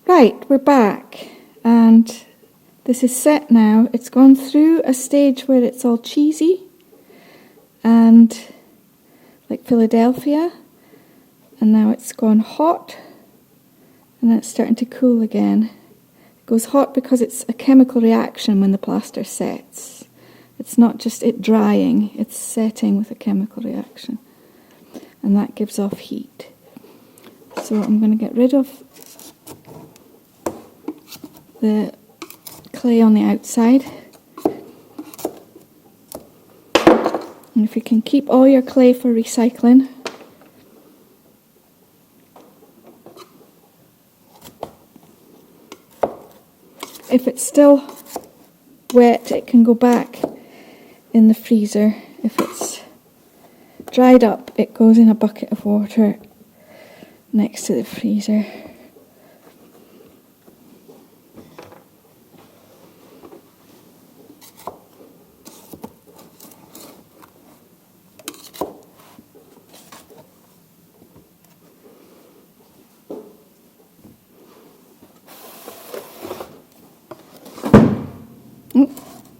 Right, we're back, and this is set now. It's gone through a stage where it's all cheesy and like Philadelphia, and now it's gone hot, and then it's starting to cool again. It goes hot because it's a chemical reaction when the plaster sets. It's not just it drying, it's setting with a chemical reaction, and that gives off heat. So I'm going to get rid of the clay on the outside. And if you can keep all your clay for recycling. If it's still wet, it can go back in the freezer. If it's dried up, it goes in a bucket of water next to the freezer.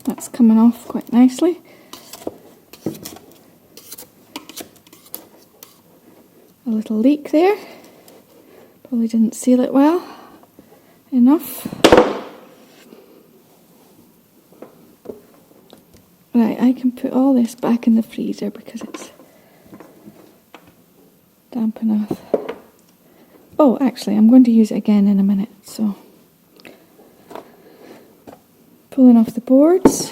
That's coming off quite nicely. A little leak there. Probably didn't seal it well enough. Right, I can put all this back in the freezer because it's damp enough. Oh, actually, I'm going to use it again in a minute, so pulling off the boards.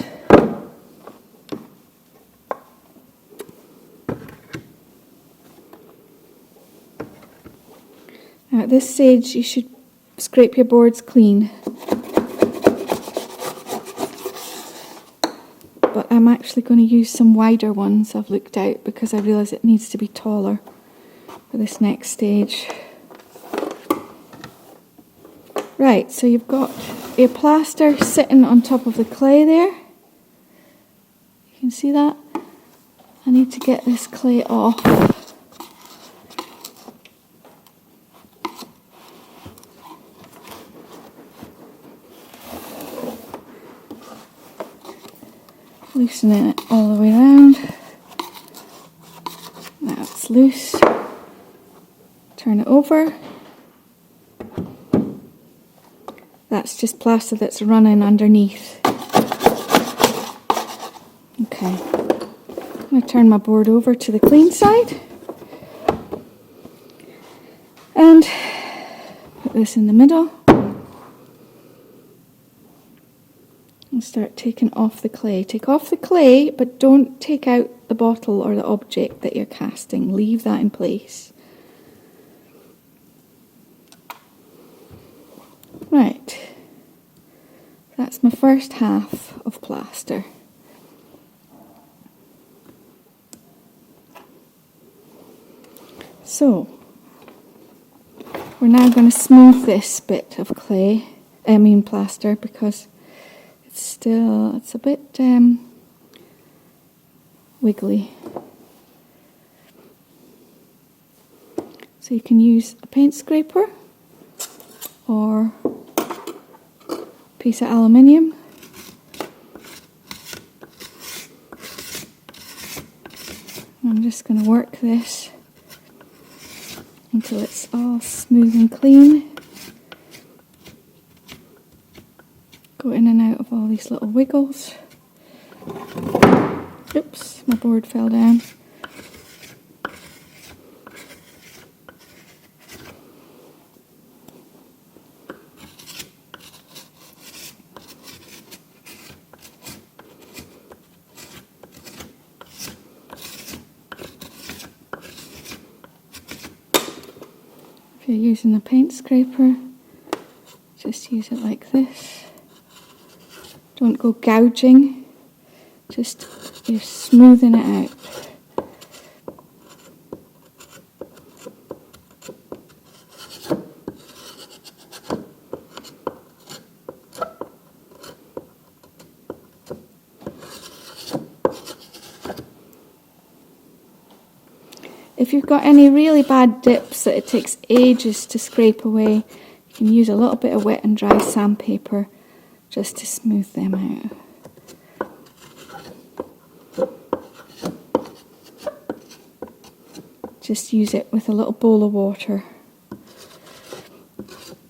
Now at this stage you should scrape your boards clean. But I'm actually going to use some wider ones I've looked out because I realise it needs to be taller for this next stage. Right, so you've got your plaster sitting on top of the clay there. You can see that? I need to get this clay off. Loosening it all the way around. Now it's loose. Turn it over. That's just plaster that's running underneath. Okay, I'm going to turn my board over to the clean side and put this in the middle and start taking off the clay. Take off the clay, but don't take out the bottle or the object that you're casting. Leave that in place. Right, that's my first half of plaster. So, we're now going to smooth this bit of plaster, because it's a bit wiggly. So you can use a paint scraper or a piece of aluminium. I'm just going to work this until it's all smooth and clean. Go in and out of all these little wiggles. Oops, my board fell down. If you're using a paint scraper, just use it like this. Don't go gouging, just you're smoothing it out. If you've got any really bad dips that it takes ages to scrape away, you can use a little bit of wet and dry sandpaper just to smooth them out. Just use it with a little bowl of water.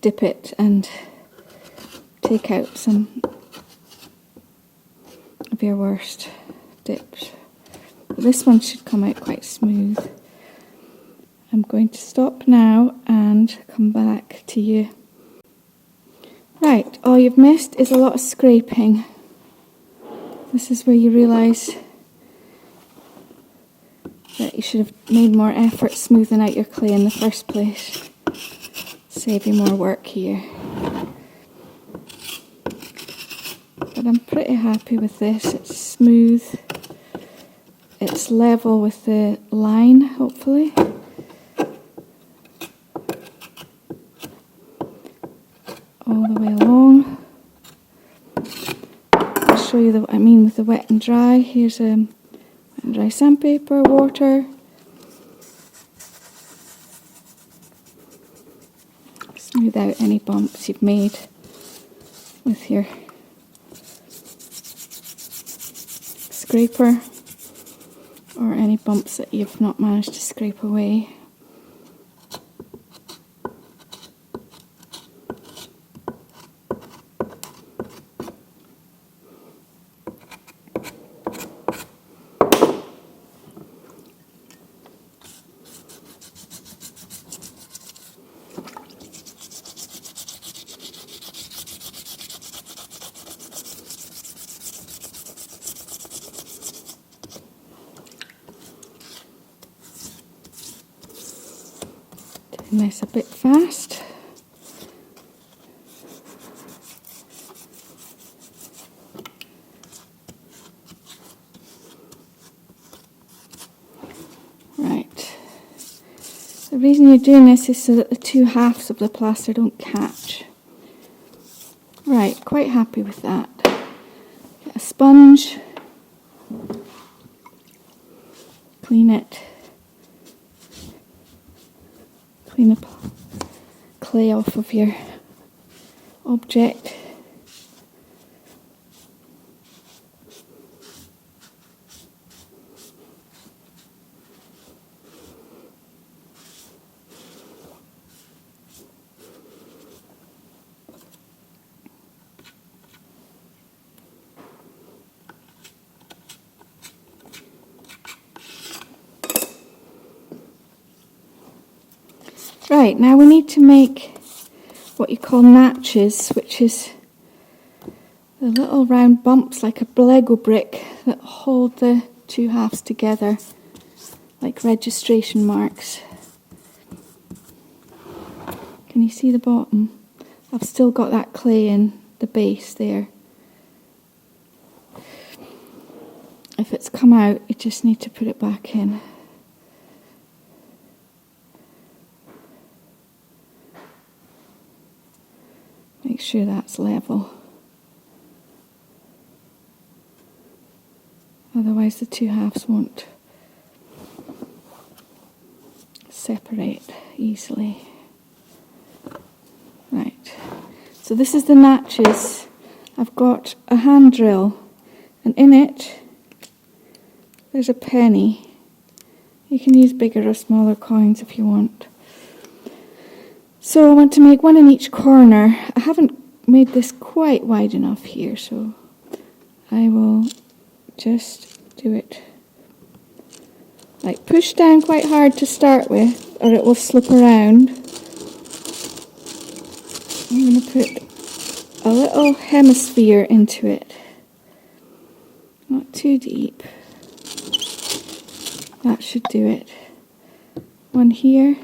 Dip it and take out some of your worst dips. But this one should come out quite smooth. I'm going to stop now and come back to you. Right, all you've missed is a lot of scraping. This is where you realise that you should have made more effort smoothing out your clay in the first place. Save you more work here. But I'm pretty happy with this. It's smooth. It's level with the line, hopefully. All the way along. I'll show you what I mean with the wet and dry. Here's a wet and dry sandpaper, water. Smooth out any bumps you've made with your scraper, or any bumps that you've not managed to scrape away. Doing this a bit fast. Right. The reason you're doing this is so that the two halves of the plaster don't catch. Right, quite happy with that. Get a sponge. Clean it. Clean up clay off of your object. Right, now we need to make what you call natches, which is the little round bumps like a Lego brick that hold the two halves together, like registration marks. Can you see the bottom? I've still got that clay in the base there. If it's come out, you just need to put it back in. Make sure that's level. Otherwise the two halves won't separate easily. Right, so this is the natches. I've got a hand drill, and in it there's a penny. You can use bigger or smaller coins if you want. So I want to make one in each corner. I haven't made this quite wide enough here, so I will just do it. Like, push down quite hard to start with, or it will slip around. I'm going to put a little hemisphere into it. Not too deep. That should do it. One here.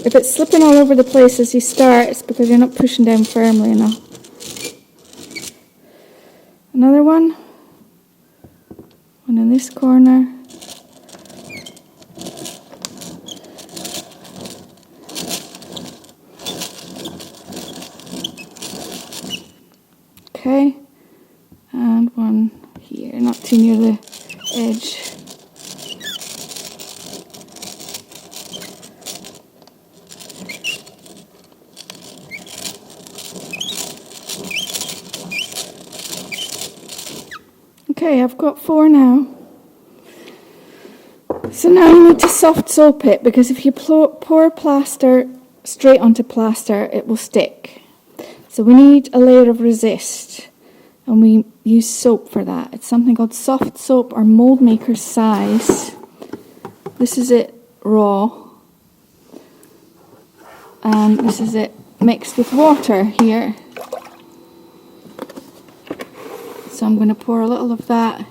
If it's slipping all over the place as you start, it's because you're not pushing down firmly enough. Another one. One in this corner. Okay. And one here. Not too the edge. Okay, I've got 4 now. So now you need to soft soap it, because if you pour plaster straight onto plaster, it will stick. So we need a layer of resist, and we use soap for that. It's something called soft soap or mold maker's size. This is it raw, and this is it mixed with water here. So I'm going to pour a little of that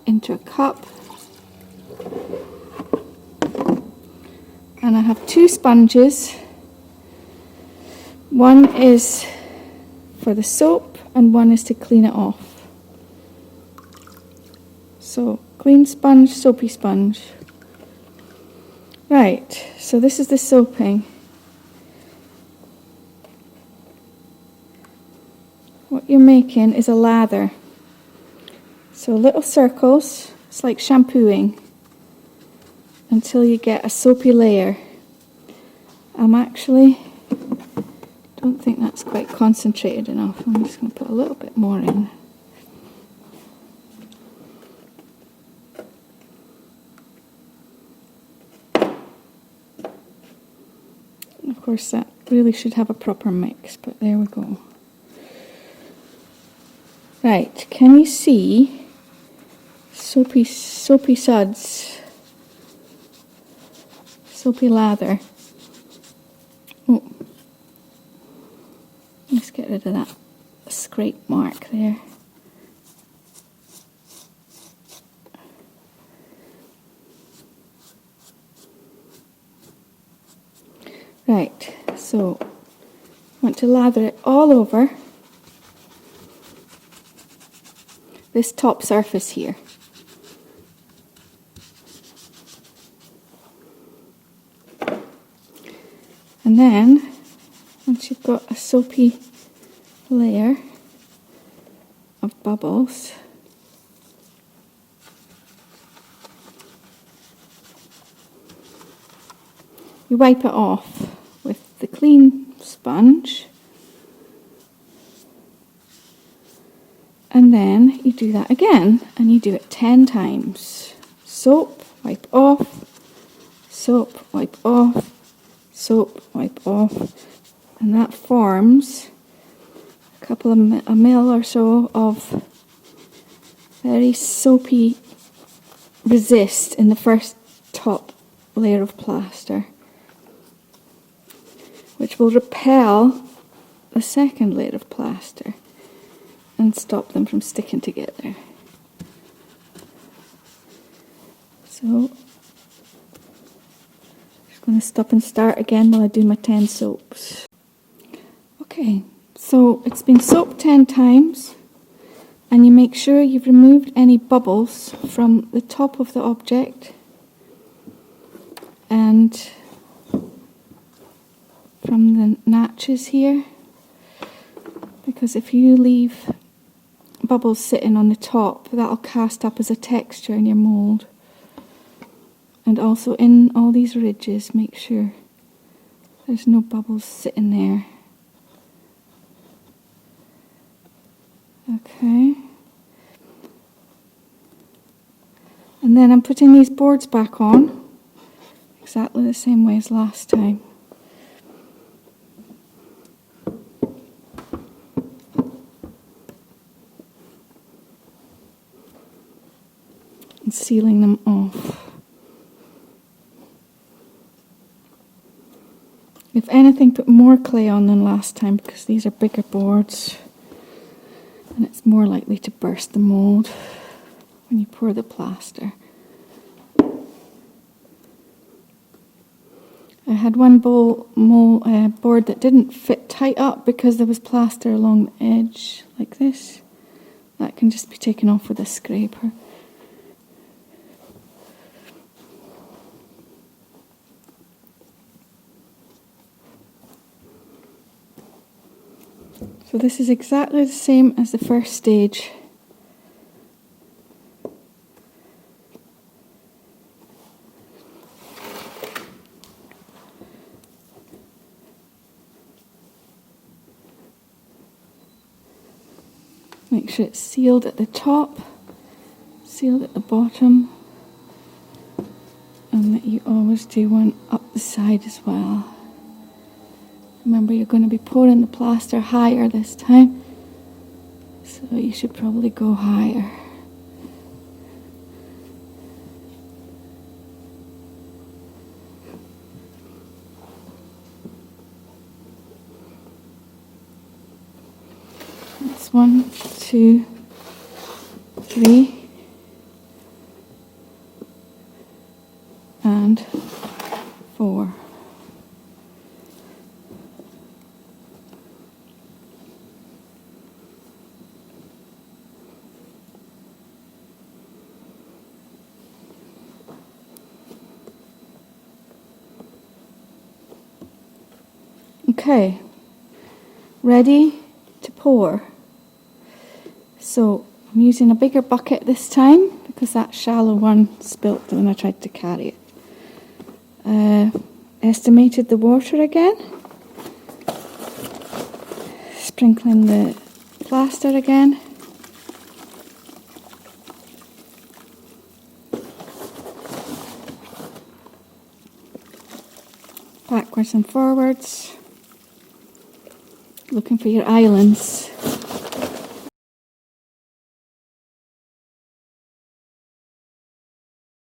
into a cup. And I have 2 sponges. One is for the soap and one is to clean it off. So clean sponge, soapy sponge. Right, so this is the soaping. What you're making is a lather. So little circles, it's like shampooing, until you get a soapy layer. Don't think that's quite concentrated enough. I'm just going to put a little bit more in. Of course, that really should have a proper mix, but there we go. Right, can you see soapy suds? Soapy lather. Oh, let's get rid of that scrape mark there. Right, so I want to lather it all over this top surface here. And then, once you've got a soapy layer of bubbles, you wipe it off with the clean sponge, and then you do that again, and you do it 10 times. Soap, wipe off, soap, wipe off, soap, wipe off, and that forms a mil or so of very soapy resist in the first top layer of plaster, which will repel the second layer of plaster and stop them from sticking together. So going to stop and start again while I do my 10 soaps. Okay, so it's been soaped 10 times, and you make sure you've removed any bubbles from the top of the object and from the notches here, because if you leave bubbles sitting on the top, that'll cast up as a texture in your mould. And also in all these ridges, make sure there's no bubbles sitting there. Okay. And then I'm putting these boards back on, exactly the same way as last time. And sealing them off. If anything, put more clay on than last time, because these are bigger boards and it's more likely to burst the mould when you pour the plaster. I had one board that didn't fit tight up because there was plaster along the edge, like this. That can just be taken off with a scraper. So this is exactly the same as the first stage. Make sure it's sealed at the top, sealed at the bottom, and that you always do one up the side as well. Remember, you're going to be pouring the plaster higher this time, so you should probably go higher. That's 1, 2, 3, and 4. Okay, ready to pour. So I'm using a bigger bucket this time because that shallow one spilt when I tried to carry it. Estimated the water again. Sprinkling the plaster again. Backwards and forwards. Looking for your islands.